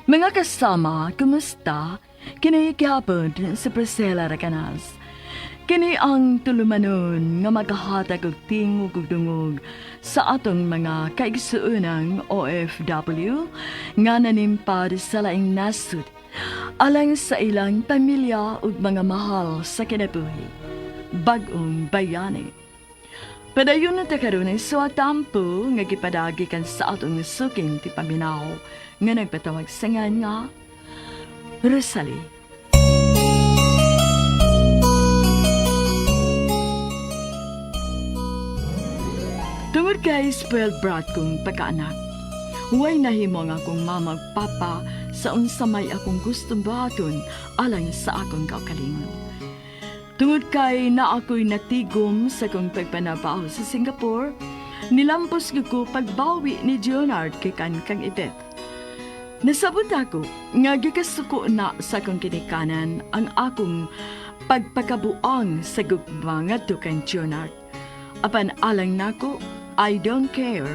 Mga kasama, kumusta? Kini gihapon sa Priscilla Racanas. Kini ang tulumanon nga makahatag og tingog ug dungog sa atong mga kaigsuunang OFW nga nanimpad sa laing nasud alang sa ilang pamilya ug mga mahal sa kinabuhi. Bag-ong bayani. Padayon na ta karon sa tampo nga gipadagi kan sa atong suking ti paminaw nga nagpatawag sa nga Rosalie. Tungod kay spoiled brat kong pagkaanak, huway nahimo nga akong mamagpapa sa unsamay akong gustong buhaton alang sa akong kaugalingon. Tungod kay na ako'y natigom sa kong pagpanabaho sa Singapore, nilampos ko pagbawi ni Leonard kay kang Ibet. Nasabot ako nga gikasuko na sa akong kinikanan ang akong pagpakabuang sa gugma nga kang Leonard. Apan alang nako, I don't care.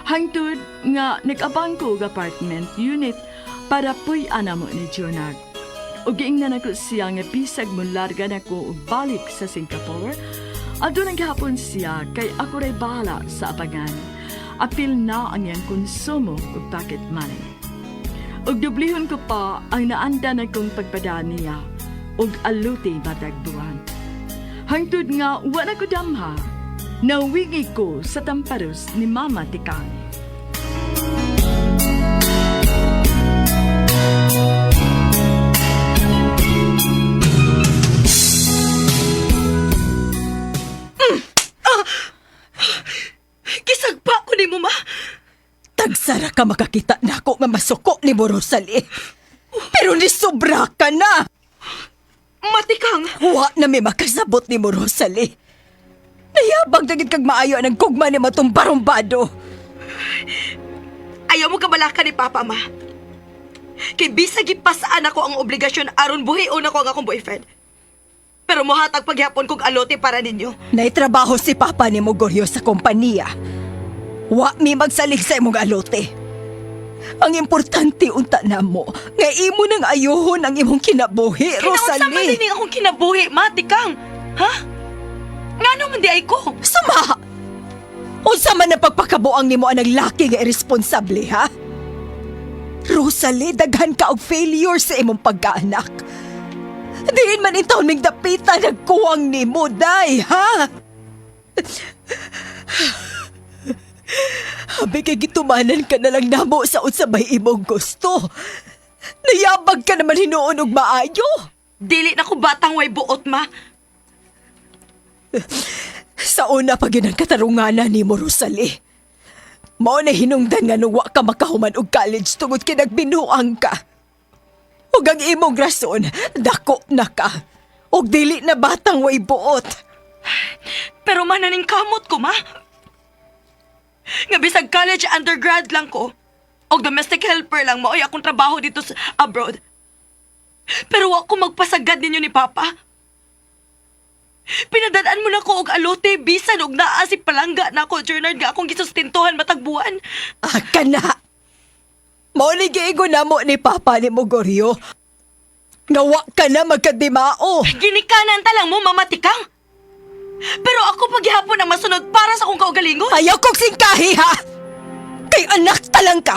Hangtod nga nag-abang ko og apartment unit para puy anamo ni Leonard. Ug giingnan ako siya nga bisag mo larga nako og balik sa Singapore. Adto nang gihapon siya kay ako ray bahala sa abangan. Apil na ang iyang konsumo ug pocket money. Ug dublihon ko pa ang naanda na kong pagpadaan niya ug aluti matag buwan. Hangtod nga wala ko damha. Nawigi ko sa tamparos ni Mama Tikang. Gisagpa ko ni mo, ma. Tagsara ka makakita na ako nga masuko ni mo, Rosalie. Pero nisobra ka na. Matikang. Wa na may makasabot ni mo, Rosalie. Nayabang dagit kag maayo ang kugma ni matong barumbado. Ayaw mo kabalaka ni Papa, ma. Kay bisag ipasaan ako ang obligasyon aron buhion ako ang akong boyfriend. Pero mohatag paghapon kog alote para ninyo. Naitrabaho si Papa ni mo, Goryo, sa kompanya. Wa mi magsalig sa imong alote. Ang importante unta na mo, nga imo nang ayuhon ang imong kinabuhi, Kinaunsa man Rosalie. din akong kinabuhi, Matikang. Ha? Nga naman di ay ko. Sama! Unsa man na pagpakabuang nimo ang naglaki nga irresponsable, ha? Rosalie, daghan ka og failure sa imong pagkaanak. Diin man itaw ning dapita nagkuwang nimo, day, ha? Habi kay gitumanan ka na lang namo sa unsa may imong gusto. Nayabag ka naman hinuon og maayo. Dili na ko batang way buot, ma. Sa una pa yun ang katarunganan ni mo, Rosalie. Mao na hinungdan nga nung wa ka makahuman og college tungod kinagbinuang ka. Ug ang imong rason, dako na ka. Ug dili na batang way buot. Pero mananing kamot ko, ma. Nga bisag college undergrad lang ko. Og domestic helper lang maoy akong trabaho dito sa abroad. Pero wa ko magpasagad ninyo ni Papa. Pinadadaan mo na ko og alote, bisan og naa si palangga na ko, Bernard, nga akong gisustintuhan matagbuan. Aka na. Mao ni giigo namo ni Papa ni mo, Goryo. Nga wa ka na magkadimao. Ginikanan talang mo, mamatikang. Pero ako paghihapon ang masunod para sa akong kaugalingon. Ayaw kong singkahi, ha? Kay anak talang ka.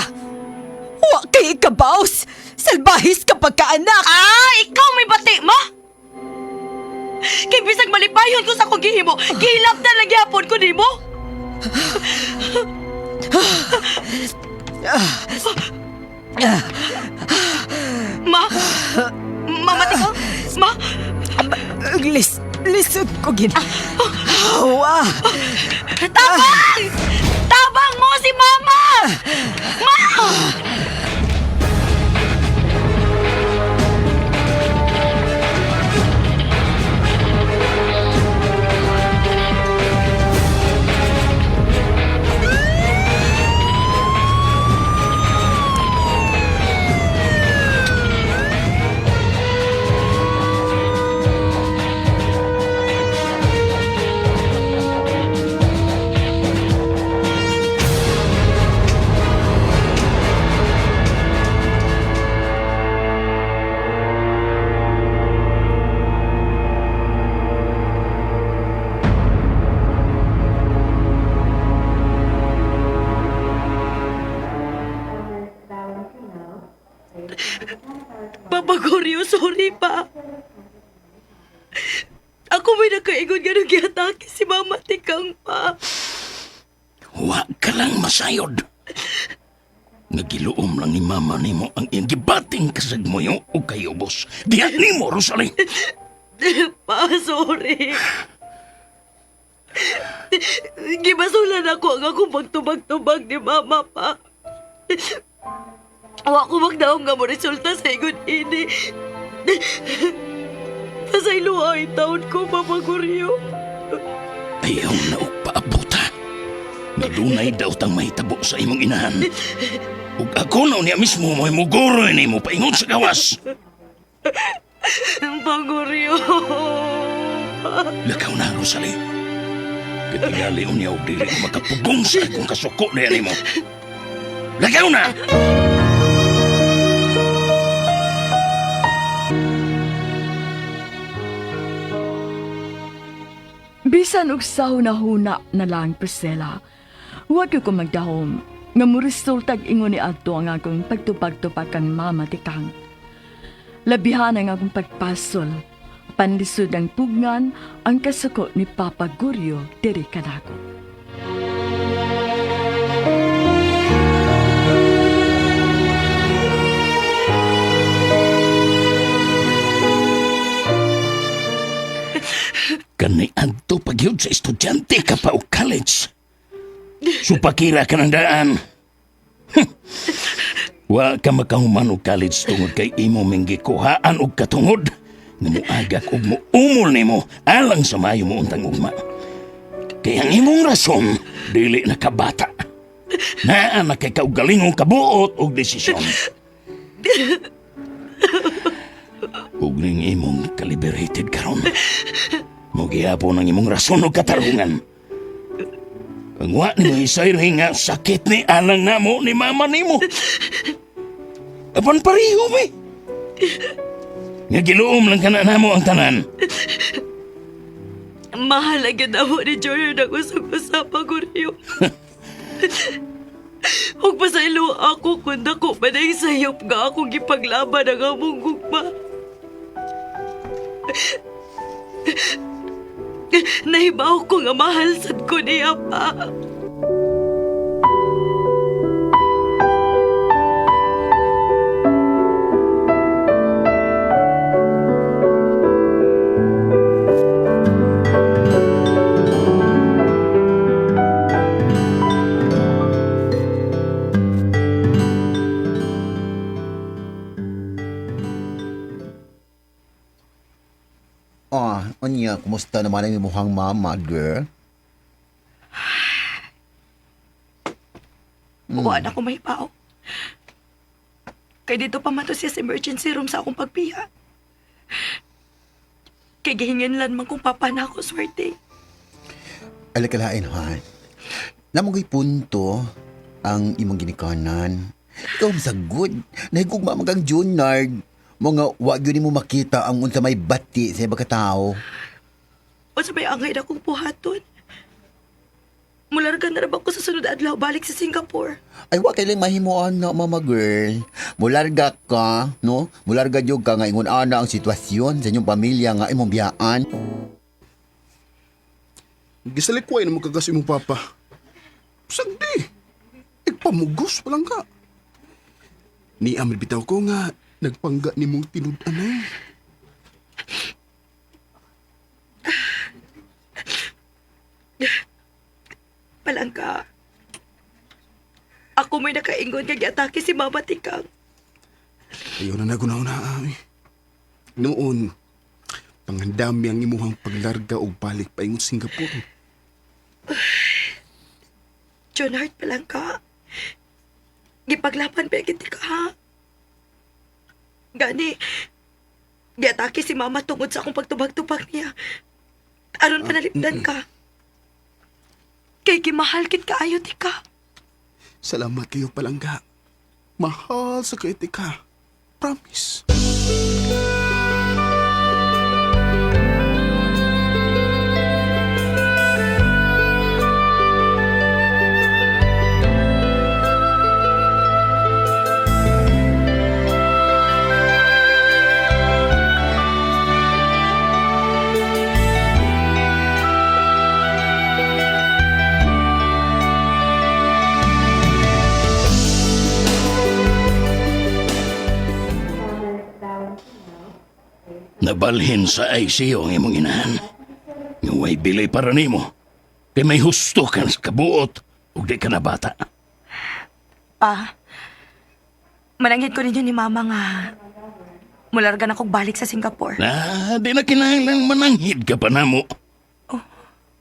Wa kay ikabaws. Salbahis ka pagkaanak. Ah, ikaw may bati, ma! Kay bisag malipayon ko sa akong gihimo, gihilabtan lang gihapon ko nimo. Ma? Mamatikaw? Ma? Lisod ko gina. Hawa. Tabang! Tabang mo si Mama! Ma! Ako may nakaingon nga nung giatake si Mama Tikang pa. Wa ka lang masayod. Nagiluom lang ni mama nimo ang iyang gibating kasagmoyo o kayubos. Diyan nimo, Rosalie. Pa, sorry. Gibasulan ako ang akong pagtubag-tubag ni Mama pa. Awa ko magdaong nga mo resulta sa igon ini. Pasaylo ay taon ko, Papa Guryo. Ayaw na og paabuta. Nadunay daw tang mahitabo sa imong inahan. Ug ako na niya mismo mo'y muguro ni mo paingon sa gawas. Paguryo. Lakaw na, Rosalie. Katigali niya og dili ko makapugong sa akong kasuko na yan mo. Lakaw na! Bisan og sa hunahuna na lang, Priscilla, huwag ko magdahom nga mo resultag ingon ni adto ang akong pagtupag-tupag kang Mama Tikang. Labihan ang akong pagpasol, panlisod ang tugngan ang kasuko ni Papa Guryo diri kanako. Kanay adto pagyud sa estudyante ka pa o college. Supakira ka ng daan. Wa ka makahuman og college tungod kay imo minggi kuhaan og katungod. Nga muagak og muumol nimo alang sa mayo mo untang ugma. Kaya ang imong rason, dili na kabata. Naa na kay kaugalingong kabuot og desisyon. Ug ning imong kaliberated karon. Mogihapon ang imong rason o katarungan. Ang wa ni mo isayri nga sakit ni alang namo ni mama nimo. Apan pareho mi. Nga giluom lang ka na namo ang tanan. Mahalaga na mo ni Jordan ang usap-usap, Paguryo. Huwag pasaylo ako kung dako pa na sayop nga akong gipaglaban ang among gugma. Nahibaw ko nga mahal sad ko niya pa. Anya, kumusta naman ang imuhang mama, girl? Buwan ako mahibaw. Kay dito pa man to siya sa emergency room sa akong pagpiha. Kay gihingin lang man kung papa na ako swerte. Alakalain, ha? Namagay punto ang imong ginikanan. Ikaw masagod. Nahigugma magang Junard. Mga wag yun mo makita ang unsa may bati sa iba katao. O sabay angay na kong buhaton. Mularga na rabang ko sa sunod adlaw balik sa Singapore. Ay, wag kailang mahimuan na, mama girl. Mularga ka, no? Mularga jud ka nga ingon ana ang sitwasyon sa inyong pamilya nga imong biyaan. Gisalikway na magkagas imong papa. Sagdi. Igpamugos pa lang ka. Ni amil bitaw ko nga nagpangga ni mong tinud-an ay. Palangka. Ako may nakaingon nga giatake si Mama Tikang. Ayaw na nagunaw na ay. Noon, pangandami ang imuhang paglarga o balik pa ingon Singapore. John Hart palangka. Gipaglapan pa kita ka ha. Gani, giatake si Mama tungod sa akong pagtubag-tubag niya. Aron panalipdan ka. Kay gimahal kit kaayo ti ka. Salamat kayo palangga. Mahal sa kaitika. Promise. Balhin sa ICU ang imong inahan. Ngaway bilay para nimo. Kay may husto ka sa kabuot ug di ka na bata. Pa, mananghid ko ninyo ni Mama nga mularga na kog balik sa Singapore. Di na kinahanglan mananghid ka pa namo.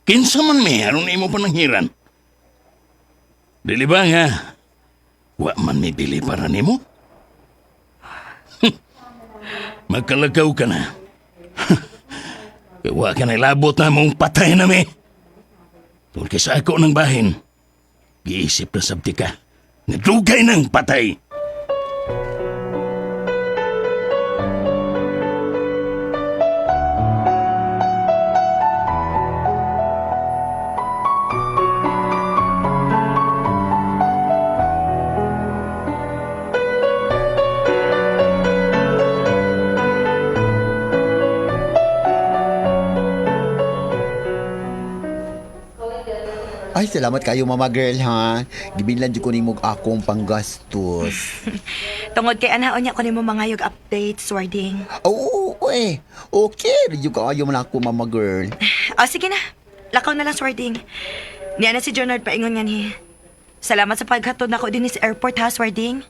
Kinsa man may aron imo pananghiran. Dili ba nga? Wa man may bili para nimo? Magkalagaw ka na. Wa ka na labot na mong patay na mi. Tungkol kay sa ako ng bahin, giisip na sabti ka. Nadugay ng patay. Ay, salamat kayo, mama girl, ha? Gibilan dyan ko ni mong akong panggastos. Tungod kay anaon niya ko nimo mangayog updates, Warding. Oo, eh. Okay, radyo kayo man ako, mama girl. Sige na. Lakaw na lang, Warding. Niya na si Jonard paingon nga ni. Salamat sa paghatod nako din sa airport, ha, Warding.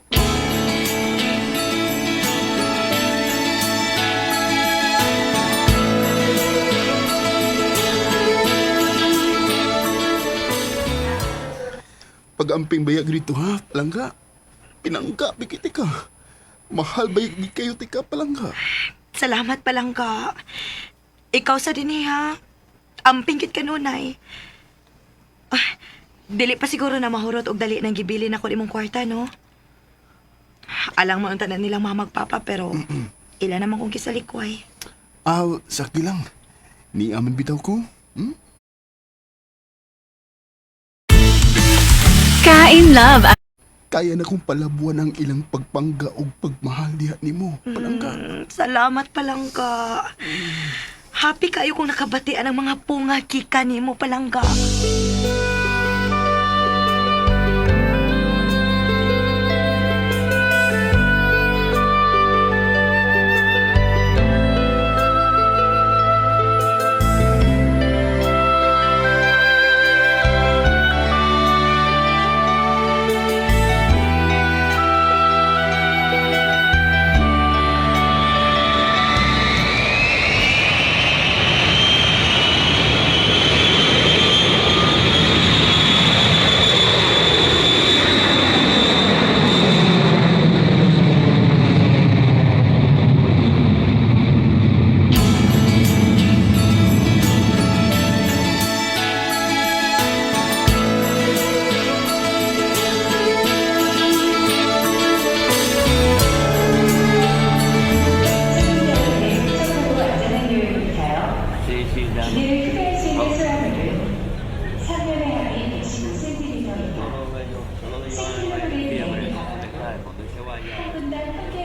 Pag-amping bayag dito ha, palangga. Pinangga, bigiti ka. Mahal bayag di kayo tika, palangga. Salamat palangga. Ikaw sa din ha. Amping kit kanunay. Dili pa siguro na mahurot og dali nang gibili na ko imong kwarta, no? Alang mo unta na nilang mamagpapa pero ila naman kong kisalikway. Sakti lang. Ni aman bitaw ko. Kain Love. Kaya na kong palabuan ang ilang pagpangga o pagmahal diha nimo, palangga. Salamat palangga. Happy kayo kung nakabatian ang mga punga kika nimo palangga.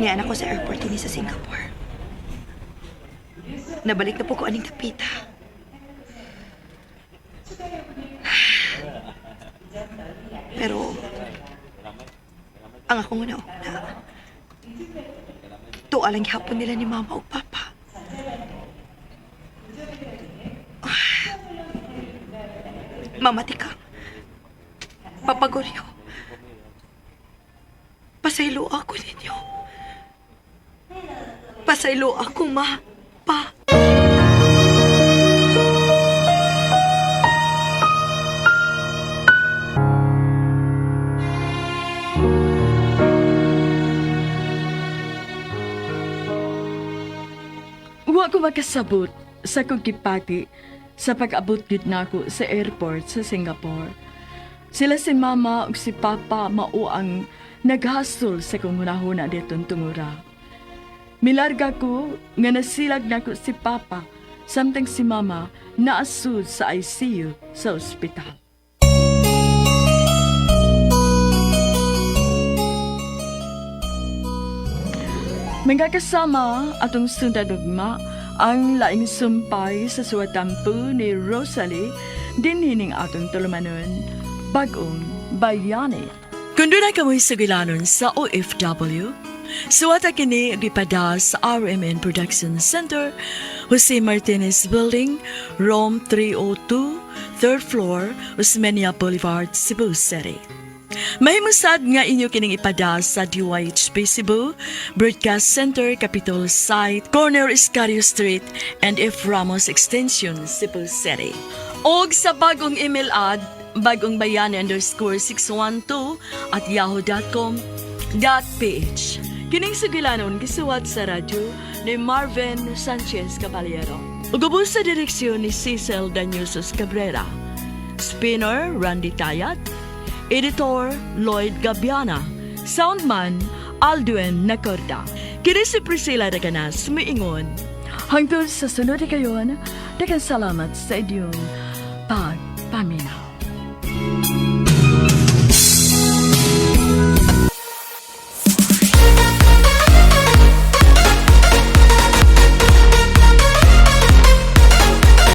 Niyan ako sa airport ini sa Singapore. Nabalik na po ko aning tapita. Pero, ang akong una-una, tualang hapon nila ni Mama o Papa. Mamati ka. Papagoryo. Pasaylo ako ninyo. Pasaylo ako, Ma. Pa. Wa ko makasabot sa kong kipati sa pag-abot gid nako sa airport sa Singapore. Sila si Mama ug si Papa mao ang naghasol sa kong hunahuna detong tungura. Milarga ko nga nasilag nako si Papa samtang si Mama naasud sa ICU sa ospital. Mga kasama atong sundadugma ang laing sumpay sa suwatampo ni Rosalie dinhining atong tulumanon bagong bayani. Kung doon ay kamoy sugilanon sa OFW, Suwata kini gipada sa RMN Production Center, Jose Martinez Building, Rome 302, 3rd floor, Osmeña Boulevard, Cebu City. Mahimusad nga inyo kining ipada sa DYHP Cebu, Broadcast Center, Capitol Site, Corner Iscario Street, and F. Ramos Extension, Cebu City. Og sa bagong email ad, bagongbayani_612@yahoo.com.ph. Kining sugilanon gisuwat sa radyo ni Marvin Sanchez Caballero. Ugubos sa direksyon ni Cecil Daniusos Cabrera. Spinner Randy Tayat. Editor Lloyd Gabiana. Soundman Aldwin Nacorda. Kini si Priscilla Daganas miingon. Hangtod sa sunod kayon, daghang salamat sa inyong pagpaminaw.